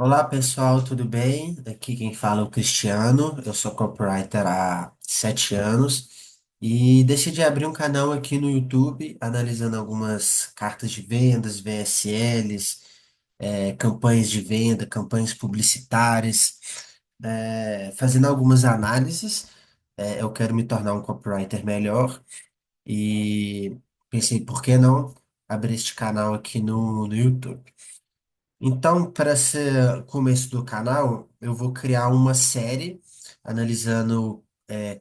Olá pessoal, tudo bem? Aqui quem fala é o Cristiano, eu sou copywriter há 7 anos e decidi abrir um canal aqui no YouTube analisando algumas cartas de vendas, VSLs, campanhas de venda, campanhas publicitárias, fazendo algumas análises. Eu quero me tornar um copywriter melhor e pensei, por que não abrir este canal aqui no YouTube? Então, para esse começo do canal, eu vou criar uma série analisando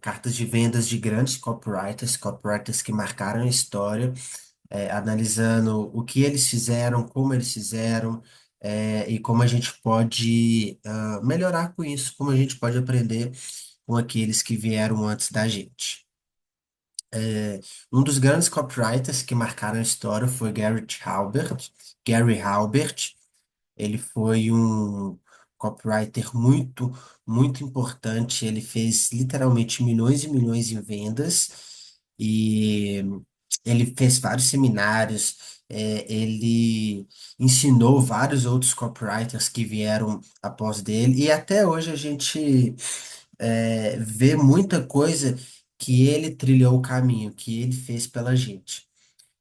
cartas de vendas de grandes copywriters, copywriters que marcaram a história, analisando o que eles fizeram, como eles fizeram, e como a gente pode melhorar com isso, como a gente pode aprender com aqueles que vieram antes da gente. Um dos grandes copywriters que marcaram a história foi Gary Halbert. Ele foi um copywriter muito importante. Ele fez literalmente milhões e milhões em vendas e ele fez vários seminários. Ele ensinou vários outros copywriters que vieram após dele e até hoje a gente vê muita coisa que ele trilhou o caminho, que ele fez pela gente.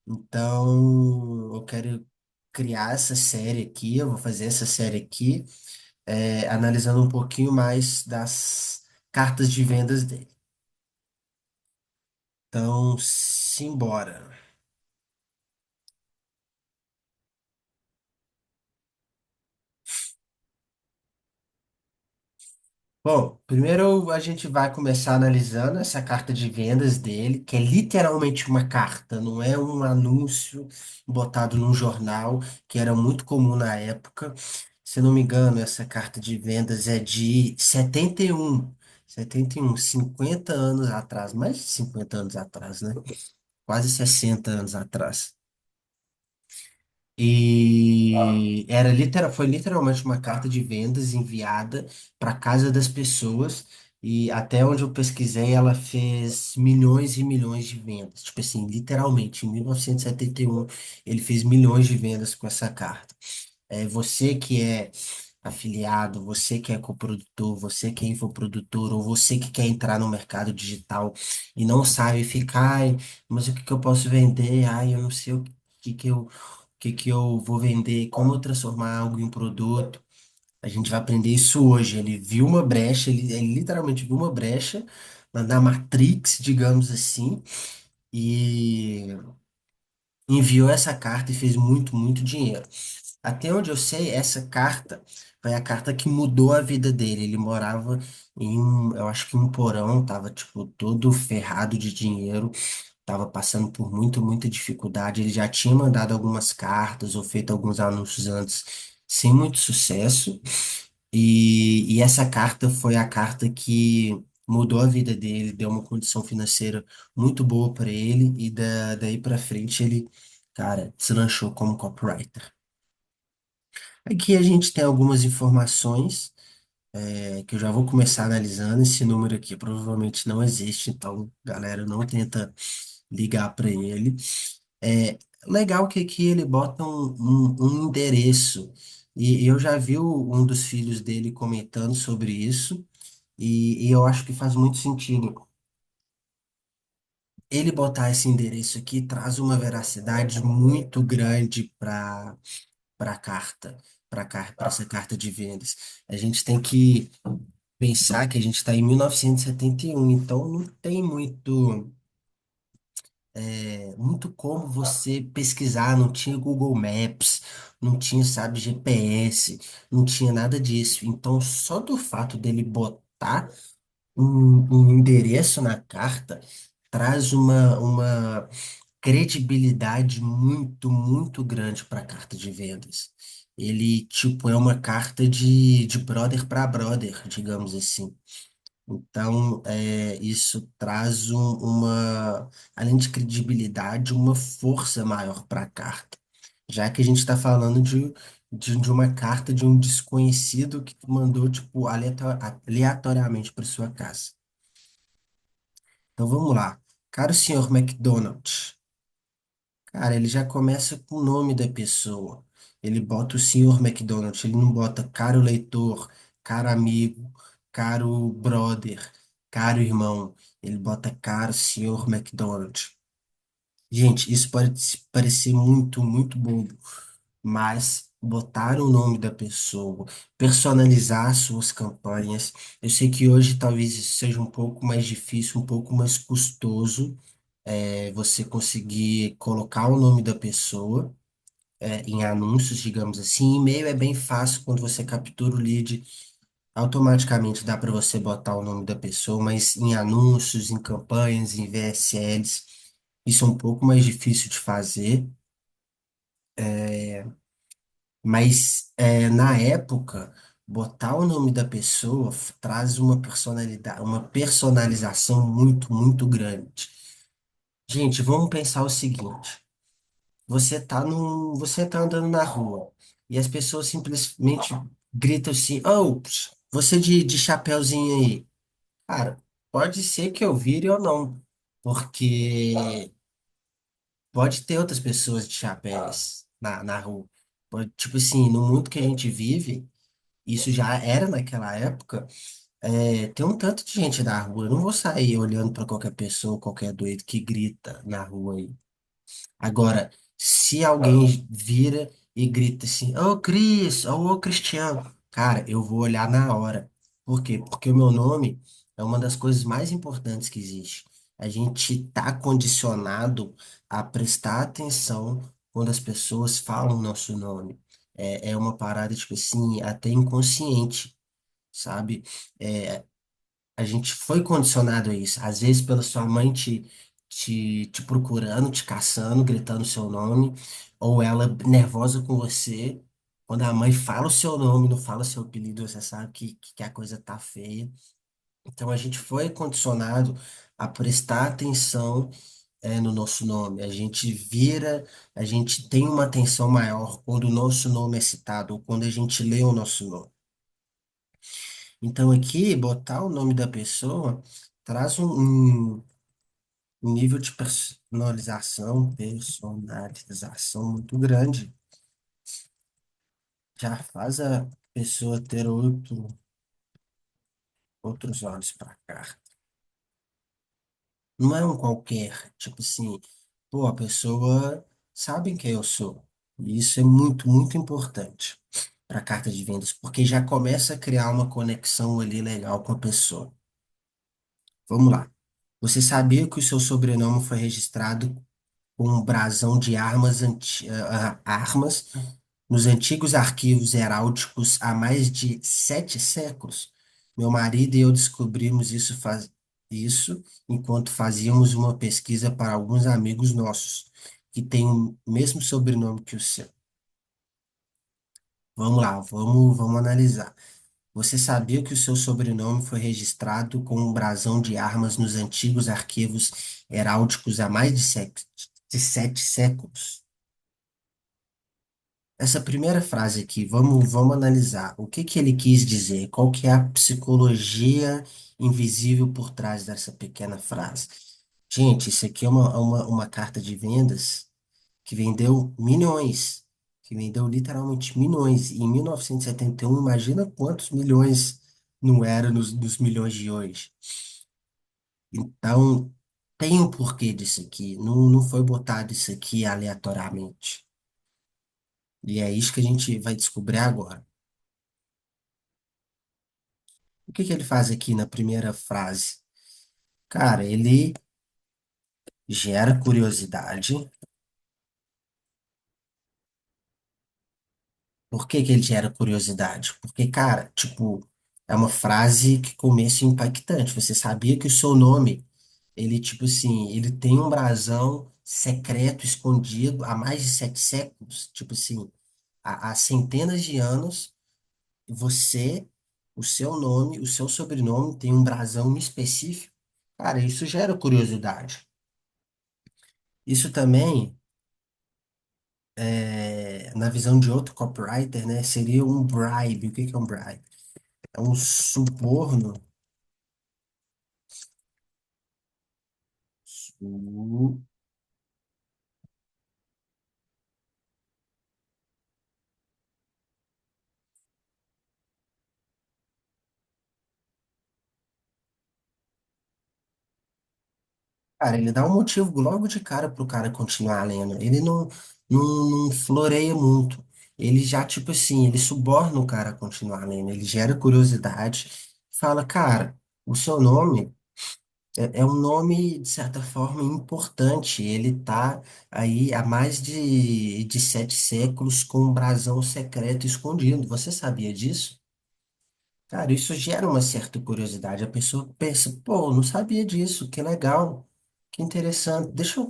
Então, eu quero criar essa série aqui, eu vou fazer essa série aqui, analisando um pouquinho mais das cartas de vendas dele. Então, simbora. Bom, primeiro a gente vai começar analisando essa carta de vendas dele, que é literalmente uma carta, não é um anúncio botado num jornal, que era muito comum na época. Se não me engano, essa carta de vendas é de 71, 50 anos atrás, mais de 50 anos atrás, né? Quase 60 anos atrás. E foi literalmente uma carta de vendas enviada para casa das pessoas. E até onde eu pesquisei, ela fez milhões e milhões de vendas. Tipo assim, literalmente, em 1971, ele fez milhões de vendas com essa carta. Você que é afiliado, você que é coprodutor, você que é infoprodutor, ou você que quer entrar no mercado digital e não sabe ficar, "Ai, mas o que que eu posso vender? Ai, eu não sei o que que eu vou vender, como eu transformar algo em um produto." A gente vai aprender isso hoje. Ele viu uma brecha, ele literalmente viu uma brecha na Matrix, digamos assim, e enviou essa carta e fez muito dinheiro. Até onde eu sei, essa carta foi a carta que mudou a vida dele. Ele morava eu acho que um porão, tava tipo todo ferrado de dinheiro, tava passando por muita dificuldade. Ele já tinha mandado algumas cartas ou feito alguns anúncios antes, sem muito sucesso. E essa carta foi a carta que mudou a vida dele, deu uma condição financeira muito boa para ele, e daí para frente ele, cara, se lançou como copywriter. Aqui a gente tem algumas informações, que eu já vou começar analisando. Esse número aqui provavelmente não existe, então, galera, não tenta ligar para ele. É legal que aqui ele bota um endereço, e eu já vi um dos filhos dele comentando sobre isso, e eu acho que faz muito sentido. Ele botar esse endereço aqui traz uma veracidade muito grande para a carta, para essa carta de vendas. A gente tem que pensar que a gente está em 1971, então não tem muito como você pesquisar, não tinha Google Maps, não tinha, sabe, GPS, não tinha nada disso. Então, só do fato dele botar um endereço na carta traz uma credibilidade muito grande para a carta de vendas. Ele, tipo, é uma carta de brother para brother, digamos assim. Então, isso traz além de credibilidade, uma força maior para a carta. Já que a gente está falando de uma carta de um desconhecido que mandou, tipo, aleatoriamente para sua casa. Então, vamos lá. Caro senhor McDonald. Cara, ele já começa com o nome da pessoa. ele bota o senhor McDonald, ele não bota caro leitor, caro amigo, caro brother, caro irmão, ele bota caro senhor McDonald. Gente, isso pode parecer muito, muito bobo, mas botar o nome da pessoa, personalizar suas campanhas. Eu sei que hoje talvez isso seja um pouco mais difícil, um pouco mais custoso, você conseguir colocar o nome da pessoa, em anúncios, digamos assim. E-mail é bem fácil quando você captura o lead, automaticamente dá para você botar o nome da pessoa, mas em anúncios, em campanhas, em VSLs, isso é um pouco mais difícil de fazer. Mas na época, botar o nome da pessoa traz uma personalidade, uma personalização muito, muito grande. Gente, vamos pensar o seguinte: você tá andando na rua e as pessoas simplesmente gritam assim: "Oh, você de chapeuzinho aí". Cara, pode ser que eu vire ou não, porque pode ter outras pessoas de chapéus na rua. Tipo assim, no mundo que a gente vive. Isso já era naquela época. Tem um tanto de gente na rua. Eu não vou sair olhando para qualquer pessoa, qualquer doido que grita na rua aí. Agora, se alguém vira e grita assim, ô Cris, ô Cristiano, cara, eu vou olhar na hora. Por quê? Porque o meu nome é uma das coisas mais importantes que existe. A gente tá condicionado a prestar atenção quando as pessoas falam o nosso nome. É uma parada, tipo assim, até inconsciente, sabe? É, a gente foi condicionado a isso. Às vezes, pela sua mãe te procurando, te caçando, gritando seu nome, ou ela nervosa com você. Quando a mãe fala o seu nome, não fala o seu apelido, você sabe que a coisa tá feia. Então, a gente foi condicionado a prestar atenção, no nosso nome. A gente tem uma atenção maior quando o nosso nome é citado, ou quando a gente lê o nosso nome. Então, aqui, botar o nome da pessoa traz um nível de personalização muito grande. Já faz a pessoa ter outros olhos para cá. Não é um qualquer, tipo assim, pô, a pessoa sabe quem eu sou. E isso é muito, muito importante para a carta de vendas, porque já começa a criar uma conexão ali legal com a pessoa. Vamos lá. Você sabia que o seu sobrenome foi registrado com um brasão de armas nos antigos arquivos heráldicos há mais de 7 séculos? Meu marido e eu descobrimos isso enquanto fazíamos uma pesquisa para alguns amigos nossos, que têm o mesmo sobrenome que o seu. Vamos lá, vamos analisar. Você sabia que o seu sobrenome foi registrado com um brasão de armas nos antigos arquivos heráldicos há mais de 7 séculos? Essa primeira frase aqui, vamos analisar. O que que ele quis dizer? Qual que é a psicologia invisível por trás dessa pequena frase? Gente, isso aqui é uma carta de vendas que vendeu milhões, que vendeu literalmente milhões. E em 1971, imagina quantos milhões não eram nos milhões de hoje. Então, tem um porquê disso aqui. Não foi botado isso aqui aleatoriamente. E é isso que a gente vai descobrir agora. O que que ele faz aqui na primeira frase? Cara, ele gera curiosidade. Por que que ele gera curiosidade? Porque, cara, tipo, é uma frase que começa impactante. Você sabia que o seu nome, ele, tipo assim, ele tem um brasão secreto escondido há mais de 7 séculos? Tipo assim, há centenas de anos, você, o seu nome, o seu sobrenome tem um brasão específico. Cara, isso gera curiosidade. Isso também, na visão de outro copywriter, né, seria um bribe. O que que é um bribe? É um suborno. su- Cara, ele dá um motivo logo de cara pro cara continuar lendo. Ele não floreia muito. Ele já, tipo assim, ele suborna o cara a continuar lendo. Ele gera curiosidade. Fala, cara, o seu nome é um nome, de certa forma, importante. Ele tá aí há mais de 7 séculos com um brasão secreto escondido. Você sabia disso? Cara, isso gera uma certa curiosidade. A pessoa pensa, pô, eu não sabia disso, que legal, que interessante. Deixa eu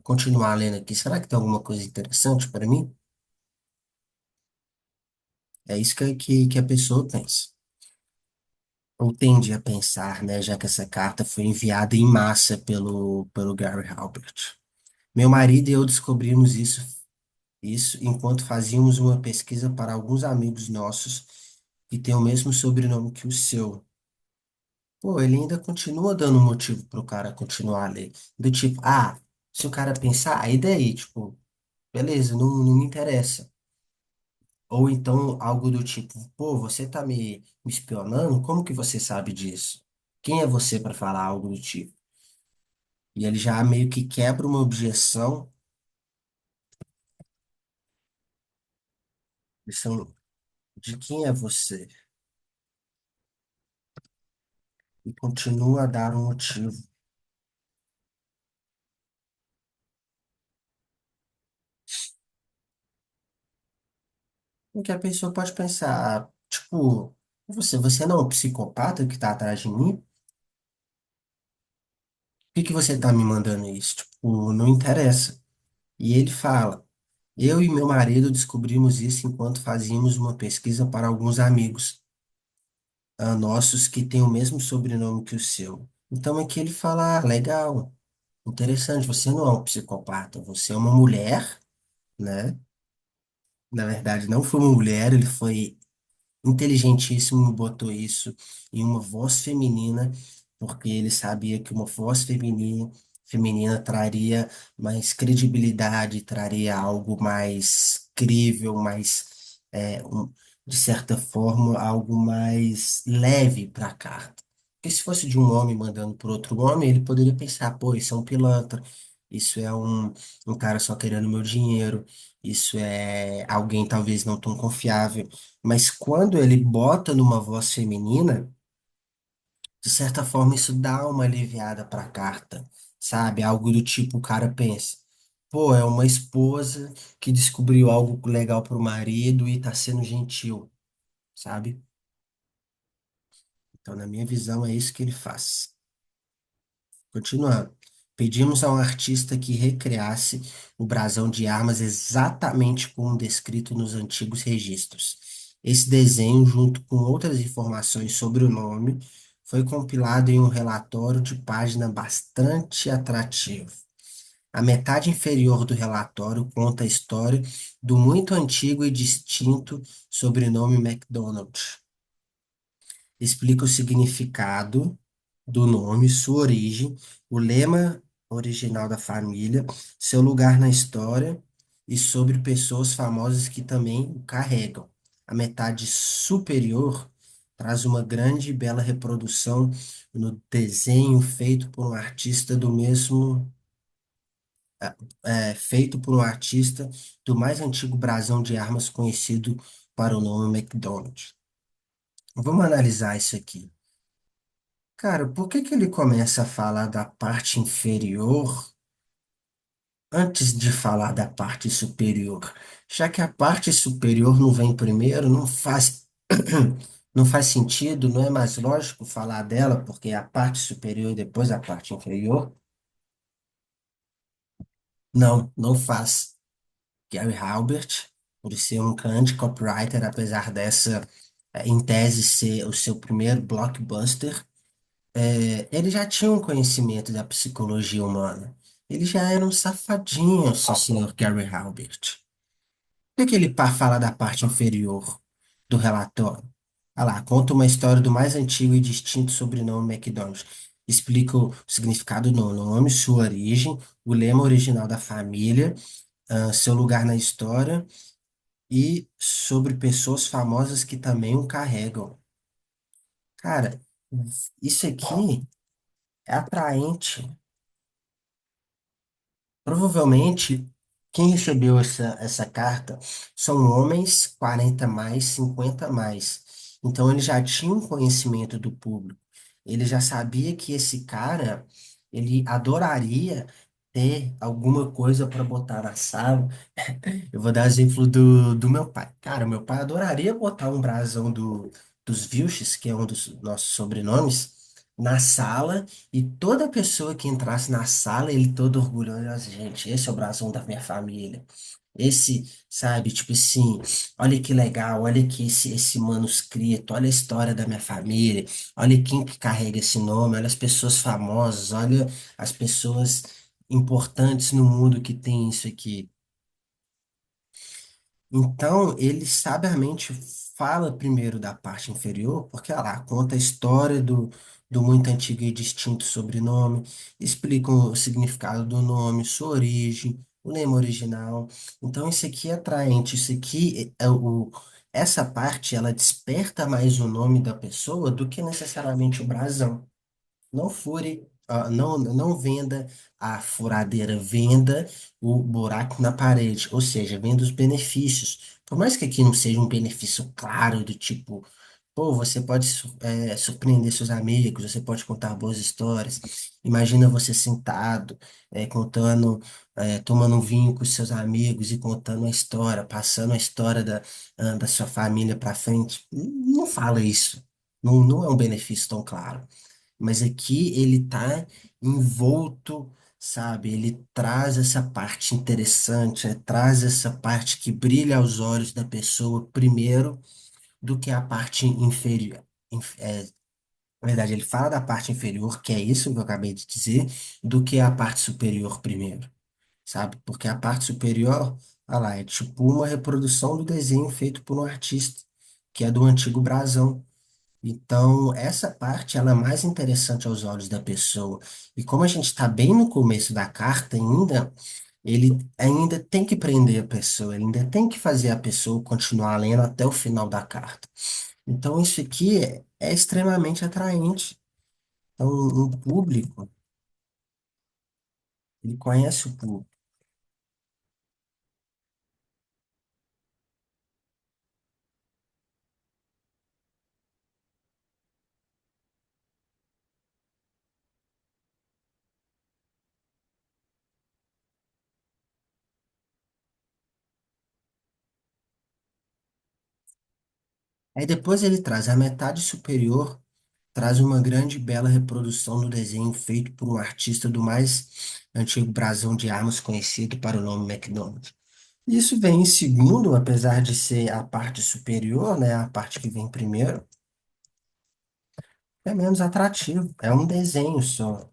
continuar lendo aqui. Será que tem alguma coisa interessante para mim? É isso que a pessoa pensa. Ou tende a pensar, né? Já que essa carta foi enviada em massa pelo Gary Halbert. Meu marido e eu descobrimos isso enquanto fazíamos uma pesquisa para alguns amigos nossos que têm o mesmo sobrenome que o seu. Pô, ele ainda continua dando motivo pro cara continuar a ler. Do tipo, se o cara pensar, aí daí, tipo, beleza, não me interessa. Ou então algo do tipo, pô, você tá me espionando? Como que você sabe disso? Quem é você para falar algo do tipo? E ele já meio que quebra uma objeção, objeção de quem é você, e continua a dar um motivo. O que a pessoa pode pensar, tipo, você não é um psicopata que tá atrás de mim? Por que você tá me mandando isso? Tipo, não interessa. E ele fala: eu e meu marido descobrimos isso enquanto fazíamos uma pesquisa para alguns amigos nossos que têm o mesmo sobrenome que o seu. Então aqui ele fala: legal, interessante, você não é um psicopata, você é uma mulher, né? Na verdade, não foi uma mulher, ele foi inteligentíssimo, botou isso em uma voz feminina, porque ele sabia que uma voz feminina traria mais credibilidade, traria algo mais crível, mais, de certa forma, algo mais leve para a carta. Porque se fosse de um homem mandando por outro homem, ele poderia pensar, pô, isso é um pilantra, isso é um cara só querendo meu dinheiro, isso é alguém talvez não tão confiável. Mas quando ele bota numa voz feminina, de certa forma isso dá uma aliviada pra carta, sabe? Algo do tipo, o cara pensa, pô, é uma esposa que descobriu algo legal pro marido e tá sendo gentil, sabe? Então, na minha visão, é isso que ele faz. Continuando. Pedimos a um artista que recriasse o brasão de armas exatamente como descrito nos antigos registros. Esse desenho, junto com outras informações sobre o nome, foi compilado em um relatório de página bastante atrativo. A metade inferior do relatório conta a história do muito antigo e distinto sobrenome MacDonald. Explica o significado do nome, sua origem, o lema original da família, seu lugar na história e sobre pessoas famosas que também o carregam. A metade superior traz uma grande e bela reprodução no desenho feito por um artista do mesmo, feito por um artista do mais antigo brasão de armas conhecido para o nome MacDonald. Vamos analisar isso aqui. Cara, por que que ele começa a falar da parte inferior antes de falar da parte superior? Já que a parte superior não vem primeiro, não faz sentido, não é mais lógico falar dela, porque é a parte superior e depois a parte inferior? Não faz. Gary Halbert, por ser um grande copywriter, apesar dessa, em tese, ser o seu primeiro blockbuster, ele já tinha um conhecimento da psicologia humana. Ele já era um safadinho, seu senhor Gary Halbert. Por que ele fala da parte inferior do relatório? Ah lá, conta uma história do mais antigo e distinto sobrenome McDonald. Explica o significado do nome, sua origem, o lema original da família, seu lugar na história e sobre pessoas famosas que também o carregam. Cara, isso aqui é atraente. Provavelmente, quem recebeu essa carta são homens 40 mais, 50 mais. Então, ele já tinha um conhecimento do público. Ele já sabia que esse cara, ele adoraria ter alguma coisa para botar na sala. Eu vou dar exemplo do meu pai. Cara, meu pai adoraria botar um brasão dos Vilches, que é um dos nossos sobrenomes, na sala e toda pessoa que entrasse na sala, ele todo orgulhoso, gente, esse é o brasão da minha família. Esse, sabe, tipo assim, olha que legal, olha aqui esse manuscrito, olha a história da minha família, olha quem que carrega esse nome, olha as pessoas famosas, olha as pessoas importantes no mundo que tem isso aqui. Então, ele sabiamente fala primeiro da parte inferior, porque olha lá, conta a história do muito antigo e distinto sobrenome, explica o significado do nome, sua origem, o lema original. Então, isso aqui é atraente, isso aqui essa parte, ela desperta mais o nome da pessoa do que necessariamente o brasão. Não fure, não venda a furadeira, venda o buraco na parede, ou seja, venda os benefícios. Por mais que aqui não seja um benefício claro do tipo, pô, você pode surpreender seus amigos, você pode contar boas histórias. Imagina você sentado, contando, tomando um vinho com seus amigos e contando a história, passando a história da sua família para frente. Não fala isso. Não, não é um benefício tão claro. Mas aqui ele tá envolto, sabe? Ele traz essa parte interessante, traz essa parte que brilha aos olhos da pessoa primeiro do que a parte inferior. Na verdade, ele fala da parte inferior, que é isso que eu acabei de dizer, do que a parte superior primeiro, sabe? Porque a parte superior, olha lá, é tipo uma reprodução do desenho feito por um artista, que é do antigo brasão. Então, essa parte ela é mais interessante aos olhos da pessoa. E como a gente está bem no começo da carta ainda, ele ainda tem que prender a pessoa, ele ainda tem que fazer a pessoa continuar lendo até o final da carta. Então, isso aqui é extremamente atraente. Então, um público, ele conhece o público. Aí depois ele traz a metade superior, traz uma grande e bela reprodução do desenho feito por um artista do mais antigo brasão de armas conhecido para o nome McDonald's. Isso vem em segundo, apesar de ser a parte superior, né, a parte que vem primeiro, é menos atrativo. É um desenho só.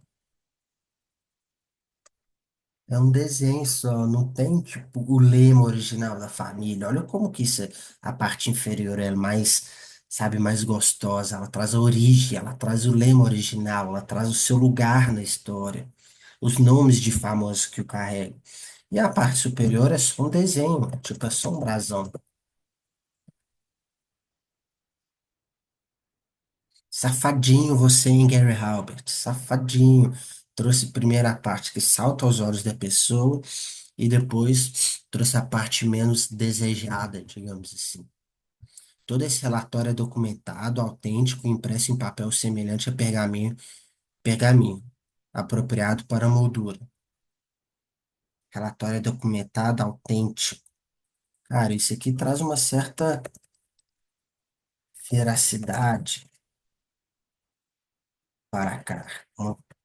É um desenho só. Não tem, tipo, o lema original da família. Olha como que isso, a parte inferior é mais, sabe, mais gostosa. Ela traz a origem, ela traz o lema original, ela traz o seu lugar na história, os nomes de famosos que o carregam. E a parte superior é só um desenho, tipo, é só um brasão. Safadinho você, hein, Gary Halbert? Safadinho. Trouxe primeiro a parte que salta aos olhos da pessoa e depois trouxe a parte menos desejada, digamos assim. Todo esse relatório é documentado, autêntico, impresso em papel semelhante a pergaminho, apropriado para moldura. Relatório é documentado, autêntico. Cara, isso aqui traz uma certa veracidade para cá.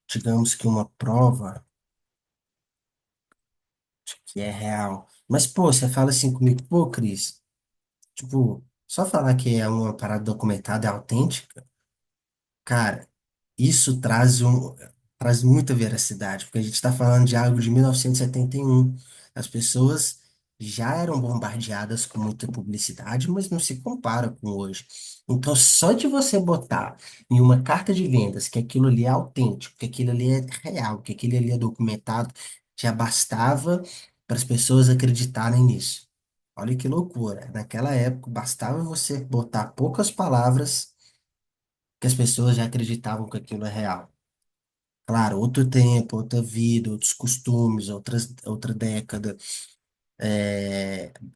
Digamos que uma prova que é real. Mas, pô, você fala assim comigo, pô, Cris, tipo, só falar que é uma parada documentada, é autêntica, cara, isso traz muita veracidade, porque a gente está falando de algo de 1971. As pessoas já eram bombardeadas com muita publicidade, mas não se compara com hoje. Então, só de você botar em uma carta de vendas que aquilo ali é autêntico, que aquilo ali é real, que aquilo ali é documentado, já bastava para as pessoas acreditarem nisso. Olha que loucura. Naquela época, bastava você botar poucas palavras que as pessoas já acreditavam que aquilo é real. Claro, outro tempo, outra vida, outros costumes, outra década.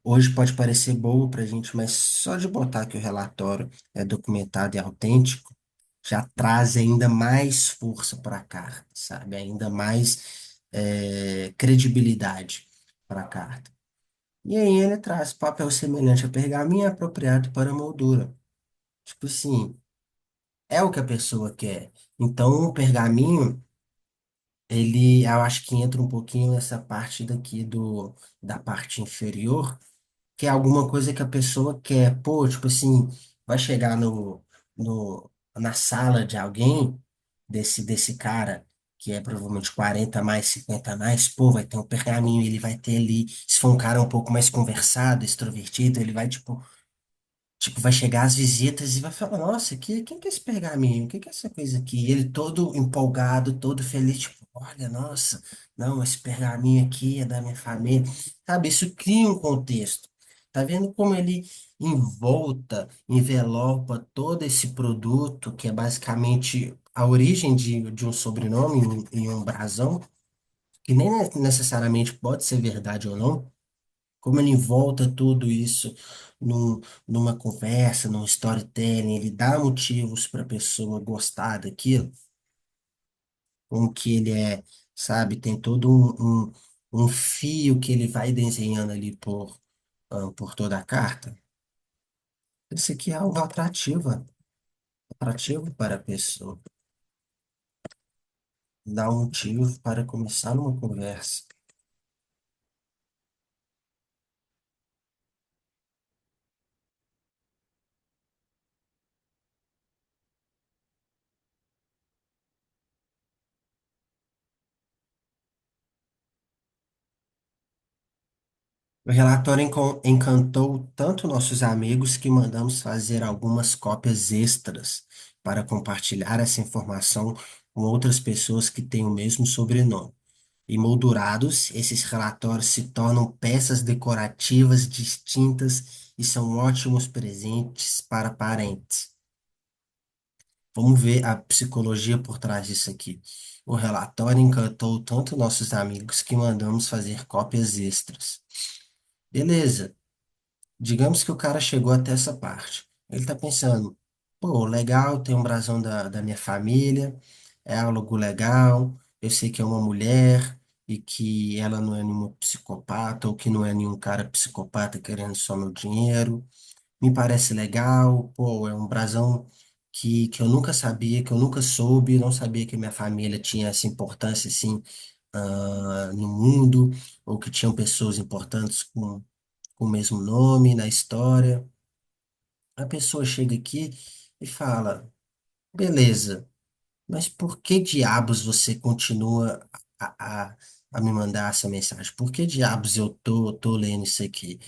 Hoje pode parecer bobo para a gente, mas só de botar que o relatório é documentado e autêntico, já traz ainda mais força para a carta, sabe? Ainda mais credibilidade para a carta. E aí ele traz papel semelhante a pergaminho apropriado para moldura. Tipo assim, é o que a pessoa quer. Então, o pergaminho, eu acho que entra um pouquinho nessa parte daqui da parte inferior, que é alguma coisa que a pessoa quer. Pô, tipo assim, vai chegar na sala de alguém, desse cara, que é provavelmente 40 mais, 50 mais, pô, vai ter um pergaminho, ele vai ter ali, se for um cara um pouco mais conversado, extrovertido, ele vai, tipo, vai chegar as visitas e vai falar, nossa, quem que é esse pergaminho? O que que é essa coisa aqui? E ele todo empolgado, todo feliz, tipo, olha, nossa, não, esse pergaminho aqui é da minha família. Sabe, isso cria um contexto. Tá vendo como ele envelopa todo esse produto, que é basicamente a origem de um sobrenome em um brasão, que nem necessariamente pode ser verdade ou não, como ele volta tudo isso numa conversa, num storytelling, ele dá motivos para a pessoa gostar daquilo, com o que ele é, sabe? Tem todo um fio que ele vai desenhando ali por toda a carta. Isso aqui é algo atrativo para a pessoa. Dá um motivo para começar uma conversa. O relatório encantou tanto nossos amigos que mandamos fazer algumas cópias extras para compartilhar essa informação com outras pessoas que têm o mesmo sobrenome. Emoldurados, esses relatórios se tornam peças decorativas distintas e são ótimos presentes para parentes. Vamos ver a psicologia por trás disso aqui. O relatório encantou tanto nossos amigos que mandamos fazer cópias extras. Beleza. Digamos que o cara chegou até essa parte. Ele tá pensando, pô, legal, tem um brasão da minha família, é algo legal, eu sei que é uma mulher e que ela não é nenhuma psicopata ou que não é nenhum cara psicopata querendo só meu dinheiro. Me parece legal, pô, é um brasão que eu nunca sabia, que eu nunca soube, não sabia que minha família tinha essa importância assim, no mundo, ou que tinham pessoas importantes com o mesmo nome na história. A pessoa chega aqui e fala: beleza, mas por que diabos você continua a me mandar essa mensagem? Por que diabos eu tô lendo isso aqui?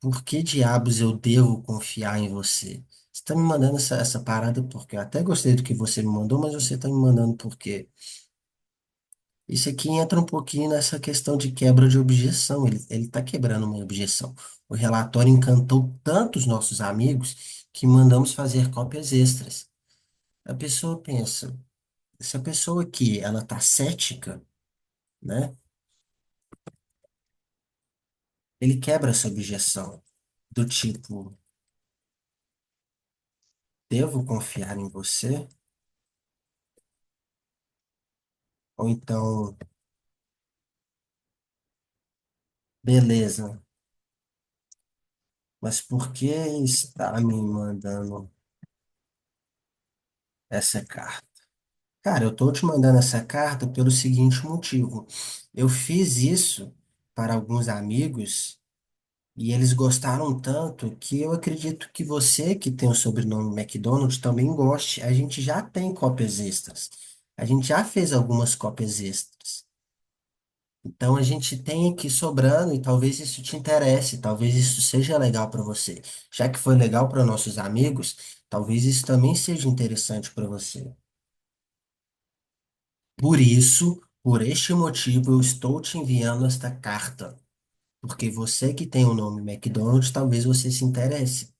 Por que diabos eu devo confiar em você? Você tá me mandando essa parada porque eu até gostei do que você me mandou, mas você tá me mandando por quê? Isso aqui entra um pouquinho nessa questão de quebra de objeção. Ele está quebrando uma objeção. O relatório encantou tanto os nossos amigos que mandamos fazer cópias extras. A pessoa pensa, se a pessoa aqui, ela tá cética, né? Ele quebra essa objeção do tipo, devo confiar em você? Ou então, beleza, mas por que está me mandando essa carta? Cara, eu tô te mandando essa carta pelo seguinte motivo. Eu fiz isso para alguns amigos e eles gostaram tanto que eu acredito que você, que tem o sobrenome McDonald, também goste. A gente já tem cópias extras. A gente já fez algumas cópias extras. Então a gente tem aqui sobrando e talvez isso te interesse, talvez isso seja legal para você. Já que foi legal para nossos amigos, talvez isso também seja interessante para você. Por isso, por este motivo, eu estou te enviando esta carta. Porque você que tem o nome McDonald's, talvez você se interesse.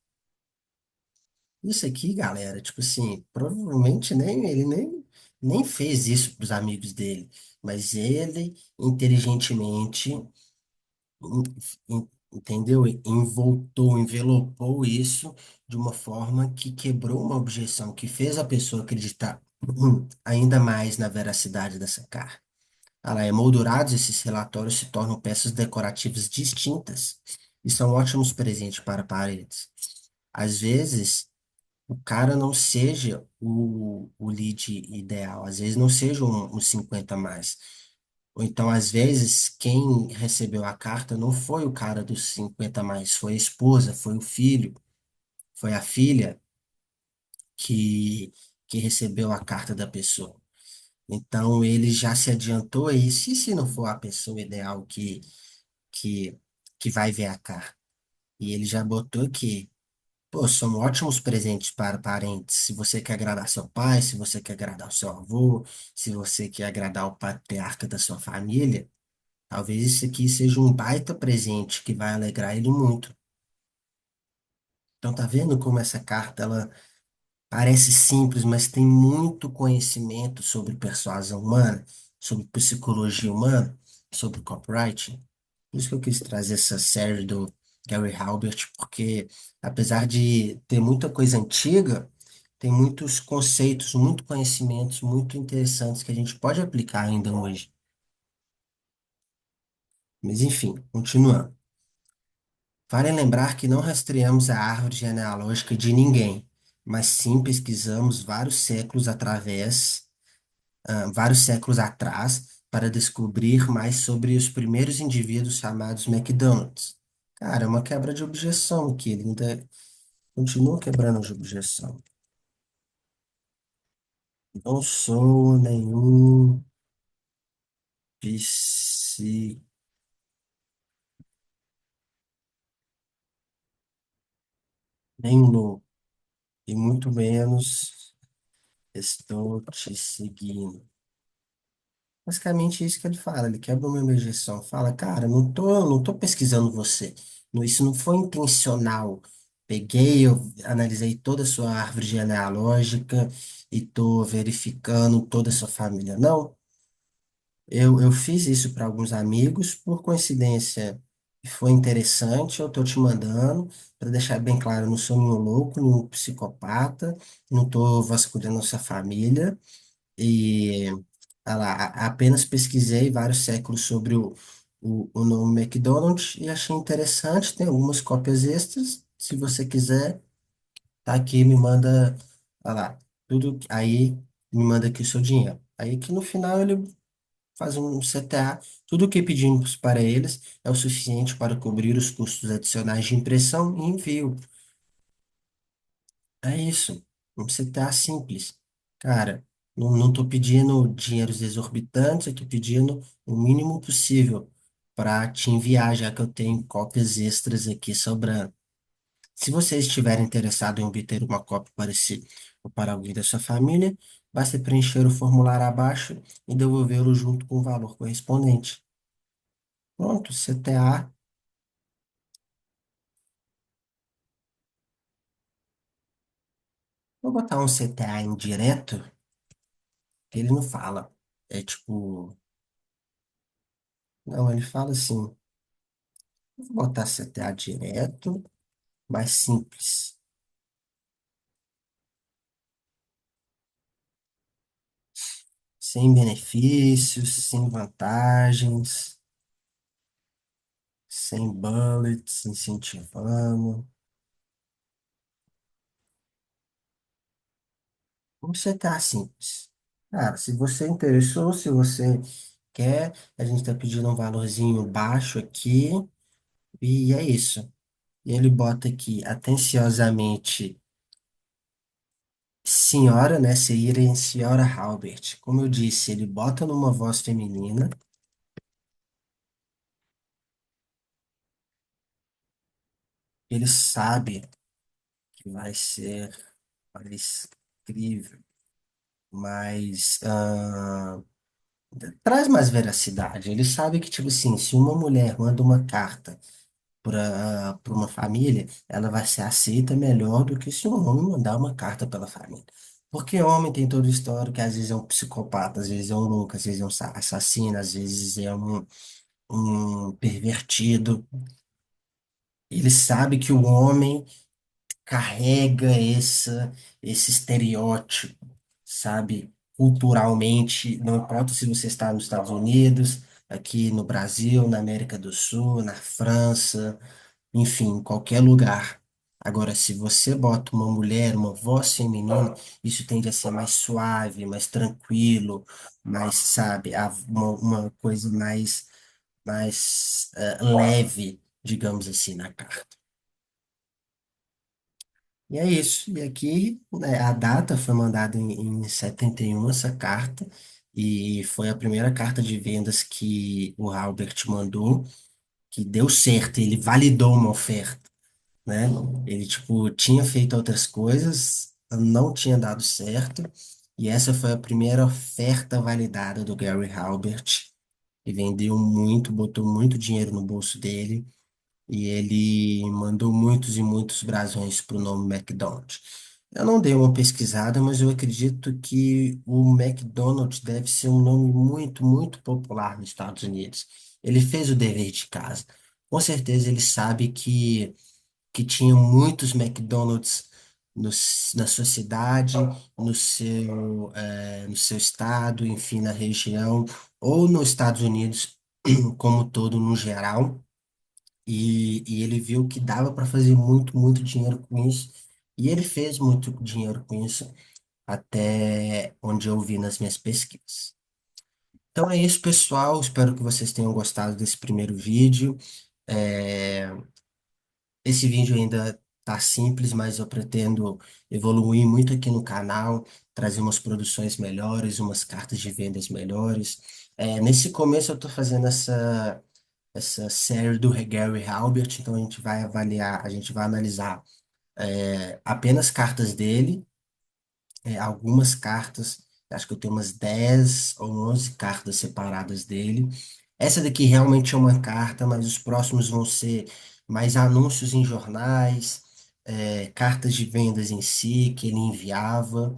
Isso aqui, galera, tipo assim, provavelmente nem ele nem. nem fez isso para os amigos dele, mas ele inteligentemente, entendeu? Envelopou isso de uma forma que quebrou uma objeção, que fez a pessoa acreditar ainda mais na veracidade dessa carta. Emoldurados, esses relatórios se tornam peças decorativas distintas e são ótimos presentes para paredes. Às vezes, o cara não seja o lead ideal, às vezes não seja um 50 a mais. Ou então, às vezes, quem recebeu a carta não foi o cara dos 50 a mais, foi a esposa, foi o filho, foi a filha que, que recebeu a carta da pessoa. Então, ele já se adiantou a isso, e se não for a pessoa ideal que, que vai ver a carta? E ele já botou aqui. Pô, são ótimos presentes para parentes. Se você quer agradar seu pai, se você quer agradar o seu avô, se você quer agradar o patriarca da sua família, talvez isso aqui seja um baita presente que vai alegrar ele muito. Então, tá vendo como essa carta, ela parece simples, mas tem muito conhecimento sobre persuasão humana, sobre psicologia humana, sobre copywriting. Por isso que eu quis trazer essa série do Gary Halbert, porque apesar de ter muita coisa antiga, tem muitos conceitos, muito conhecimentos muito interessantes que a gente pode aplicar ainda hoje. Mas enfim, continuando. Vale lembrar que não rastreamos a árvore genealógica de ninguém, mas sim pesquisamos vários séculos atrás, para descobrir mais sobre os primeiros indivíduos chamados McDonald's. Cara, é uma quebra de objeção que ele ainda continua quebrando de objeção. Não sou nenhum psi, nem louco, e muito menos estou te seguindo. Basicamente é isso que ele fala, ele quebra uma objeção, fala, cara, não tô pesquisando você, isso não foi intencional. Peguei, eu analisei toda a sua árvore genealógica e tô verificando toda a sua família. Não, eu fiz isso para alguns amigos, por coincidência, foi interessante, eu tô te mandando, para deixar bem claro, eu não sou nenhum louco, nenhum psicopata, não tô vasculhando a sua família, e apenas pesquisei vários séculos sobre o nome McDonald's e achei interessante. Tem algumas cópias extras. Se você quiser, tá aqui, me manda, olha lá, tudo aí, me manda aqui o seu dinheiro. Aí que no final ele faz um CTA. Tudo o que pedimos para eles é o suficiente para cobrir os custos adicionais de impressão e envio. É isso. Um CTA simples. Cara, não tô pedindo dinheiros exorbitantes, eu tô pedindo o mínimo possível para te enviar, já que eu tenho cópias extras aqui sobrando. Se vocês estiverem interessados em obter uma cópia para si ou para alguém da sua família, basta preencher o formulário abaixo e devolvê-lo junto com o valor correspondente. Pronto, CTA. Vou botar um CTA indireto, que ele não fala. É tipo, não, ele fala assim. Vou botar CTA direto, mais simples. Sem benefícios, sem vantagens, sem bullets, incentivando. Um CTA simples. Cara, se você interessou, se você quer, a gente está pedindo um valorzinho baixo aqui, e é isso. E ele bota aqui, atenciosamente, senhora, né? Seria em senhora Halbert. Como eu disse, ele bota numa voz feminina, ele sabe que vai ser mais incrível, mais, traz mais veracidade. Ele sabe que, tipo assim, se uma mulher manda uma carta para uma família, ela vai ser aceita melhor do que se um homem mandar uma carta pela família. Porque homem tem todo o histórico, que às vezes é um psicopata, às vezes é um louco, às vezes é um assassino, às vezes é um pervertido. Ele sabe que o homem carrega esse estereótipo, sabe? Culturalmente, não importa se você está nos Estados Unidos, aqui no Brasil, na América do Sul, na França, enfim, em qualquer lugar. Agora, se você bota uma mulher, uma voz feminina, isso tende a ser mais suave, mais tranquilo, mais, sabe, uma coisa mais leve, digamos assim, na carta. E é isso. E aqui, né, a data foi mandada em 71 essa carta, e foi a primeira carta de vendas que o Albert mandou, que deu certo, ele validou uma oferta, né? Ele, tipo, tinha feito outras coisas, não tinha dado certo, e essa foi a primeira oferta validada do Gary Halbert, e vendeu muito, botou muito dinheiro no bolso dele, e ele mandou muitos e muitos brasões para o nome McDonald's. Eu não dei uma pesquisada, mas eu acredito que o McDonald's deve ser um nome muito, muito popular nos Estados Unidos. Ele fez o dever de casa. Com certeza ele sabe que tinha muitos McDonald's na sua cidade, no seu estado, enfim, na região, ou nos Estados Unidos como todo, no geral. E ele viu que dava para fazer muito, muito dinheiro com isso. E ele fez muito dinheiro com isso, até onde eu vi nas minhas pesquisas. Então é isso, pessoal. Espero que vocês tenham gostado desse primeiro vídeo. É, Esse vídeo ainda tá simples, mas eu pretendo evoluir muito aqui no canal, trazer umas produções melhores, umas cartas de vendas melhores. Nesse começo eu estou fazendo essa série do Gary Halbert, então a gente vai avaliar, a gente vai analisar apenas cartas dele, algumas cartas, acho que eu tenho umas 10 ou 11 cartas separadas dele. Essa daqui realmente é uma carta, mas os próximos vão ser mais anúncios em jornais, cartas de vendas em si que ele enviava,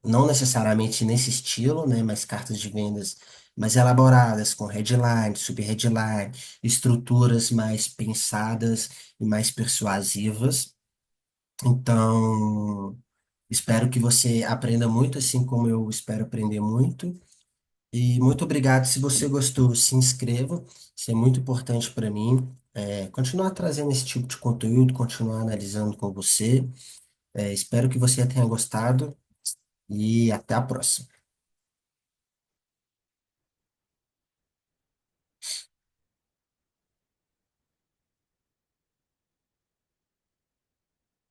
não necessariamente nesse estilo, né, mas cartas de vendas mais elaboradas, com headline, subheadline, estruturas mais pensadas e mais persuasivas. Então, espero que você aprenda muito, assim como eu espero aprender muito. E muito obrigado. Se você gostou, se inscreva. Isso é muito importante para mim. Continuar trazendo esse tipo de conteúdo, continuar analisando com você. Espero que você tenha gostado e até a próxima.